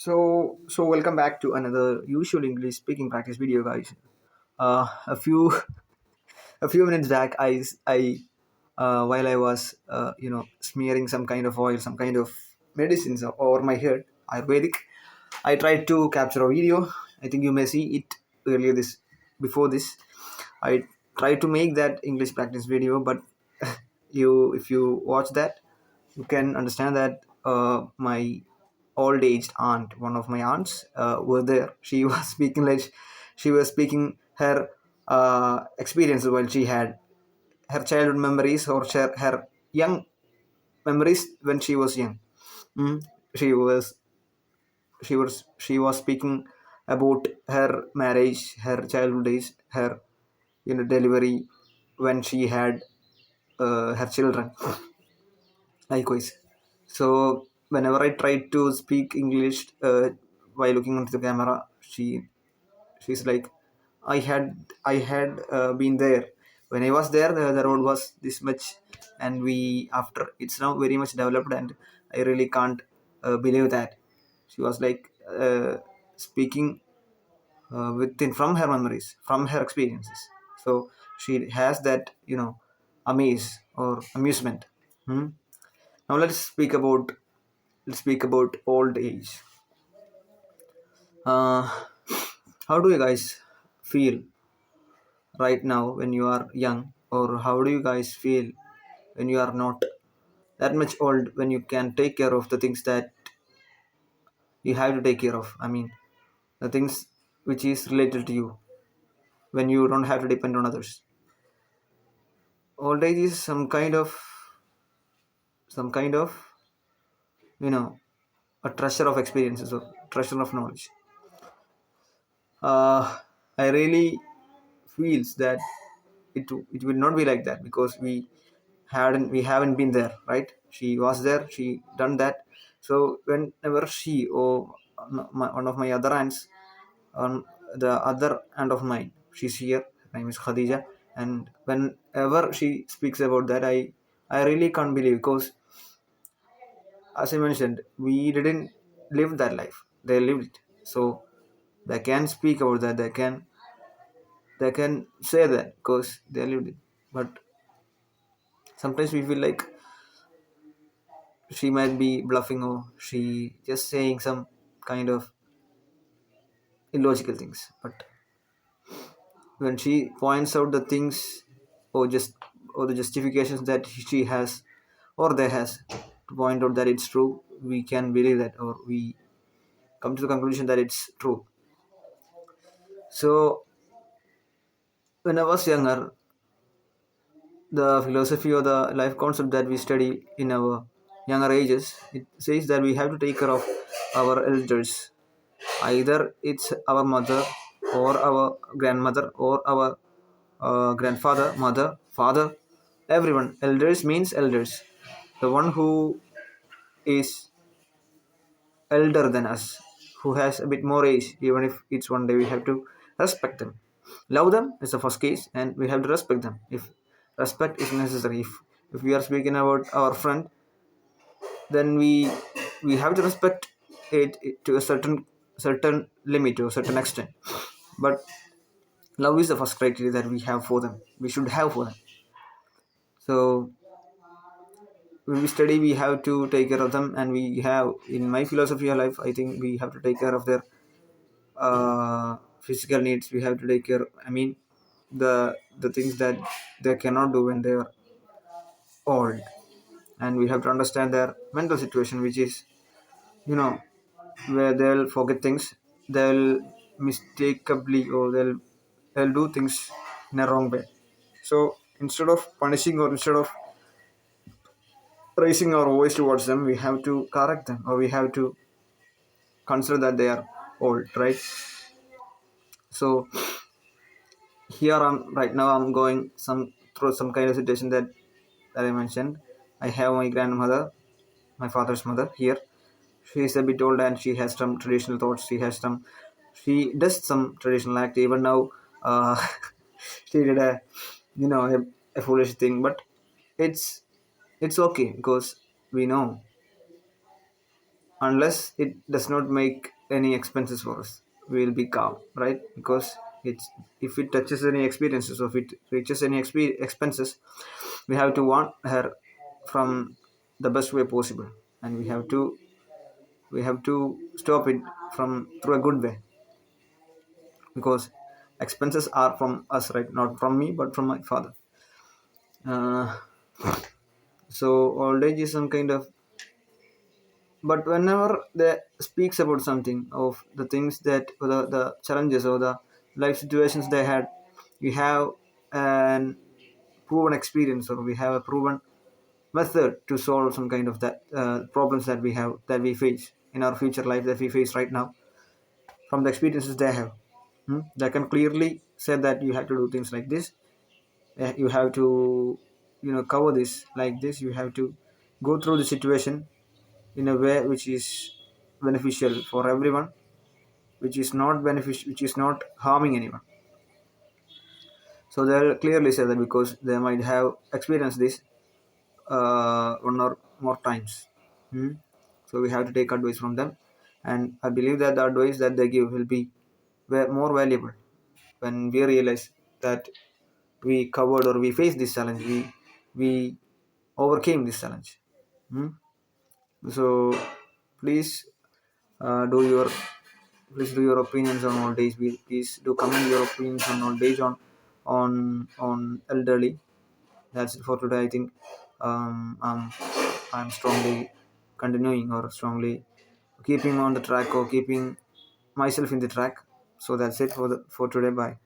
So welcome back to another usual English speaking practice video, guys. A few a few minutes back, while I was smearing some kind of oil, some kind of medicines over my head, Ayurvedic, I tried to capture a video. I think you may see it earlier this before this. I tried to make that English practice video, but if you watch that, you can understand that my old aged aunt, one of my aunts, were there. She was speaking like she was speaking her experiences while she had her childhood memories or her young memories when she was young. Mm. She was she was speaking about her marriage, her childhood days, her delivery when she had her children. Likewise. So whenever I tried to speak English while looking into the camera, she's like, I had been there. When I was there, the road was this much, and we after it's now very much developed, and I really can't believe that. She was like speaking within from her memories, from her experiences. So she has that amaze or amusement. Hmm? Now let's speak about old age. Uh, how do you guys feel right now when you are young, or how do you guys feel when you are not that much old, when you can take care of the things that you have to take care of? I mean, the things which is related to you, when you don't have to depend on others. Old age is some kind of you know a treasure of experiences or treasure of knowledge. I really feels that it will not be like that because we haven't been there, right? She was there, she done that. So whenever she or one of my other aunts on the other end of mine, she's here, her name is Khadija, and whenever she speaks about that, I really can't believe, because as I mentioned, we didn't live that life, they lived it. So they can speak about that, they can say that because they lived it. But sometimes we feel like she might be bluffing, or she just saying some kind of illogical things. But when she points out the things, or the justifications that she has or they has to point out that it's true, we can believe that, or we come to the conclusion that it's true. So when I was younger, the philosophy or the life concept that we study in our younger ages, it says that we have to take care of our elders. Either it's our mother or our grandmother or our grandfather, mother, father, everyone. Elders means elders. The one who is elder than us, who has a bit more age, even if it's one day, we have to respect them. Love them is the first case, and we have to respect them if respect is necessary. If we are speaking about our friend, then we have to respect it to a certain limit, to a certain extent. But love is the first criteria that we have for them, we should have for them. So when we study, we have to take care of them, and we have, in my philosophy of life, I think we have to take care of their physical needs. We have to take care, I mean, the things that they cannot do when they are old. And we have to understand their mental situation, which is, you know where they'll forget things, they'll mistakeably, or they'll do things in a wrong way. So instead of punishing, or instead of raising our voice towards them, we have to correct them, or we have to consider that they are old, right? So here I'm right now, I'm going some through some kind of situation that I mentioned. I have my grandmother, my father's mother here. She is a bit old, and she has some traditional thoughts, she does some traditional act even now. uh, she did a foolish thing, but it's it's okay, because we know unless it does not make any expenses for us. We will be calm, right? Because it's, if it touches any experiences, or if it reaches any expenses, we have to warn her from the best way possible, and we have to stop it from through a good way, because expenses are from us, right? Not from me, but from my father. uh, so old age is some kind of, but whenever they speaks about something of the things that, or the challenges or the life situations they had, we have an proven experience, or we have a proven method to solve some kind of that problems that we have, that we face in our future life, that we face right now, from the experiences they have. They can clearly say that you have to do things like this. You have to, cover this like this. You have to go through the situation in a way which is beneficial for everyone, which is not beneficial, which is not harming anyone. So they'll clearly say that, because they might have experienced this one or more times. Hmm? So we have to take advice from them, and I believe that the advice that they give will be more valuable when we realize that we covered, or we faced this challenge, we overcame this challenge. Hmm? So please, do your please do your opinions on old age. Please do comment your opinions on old age, on elderly. That's it for today. I think I'm strongly continuing, or strongly keeping on the track, or keeping myself in the track. So that's it for today. Bye.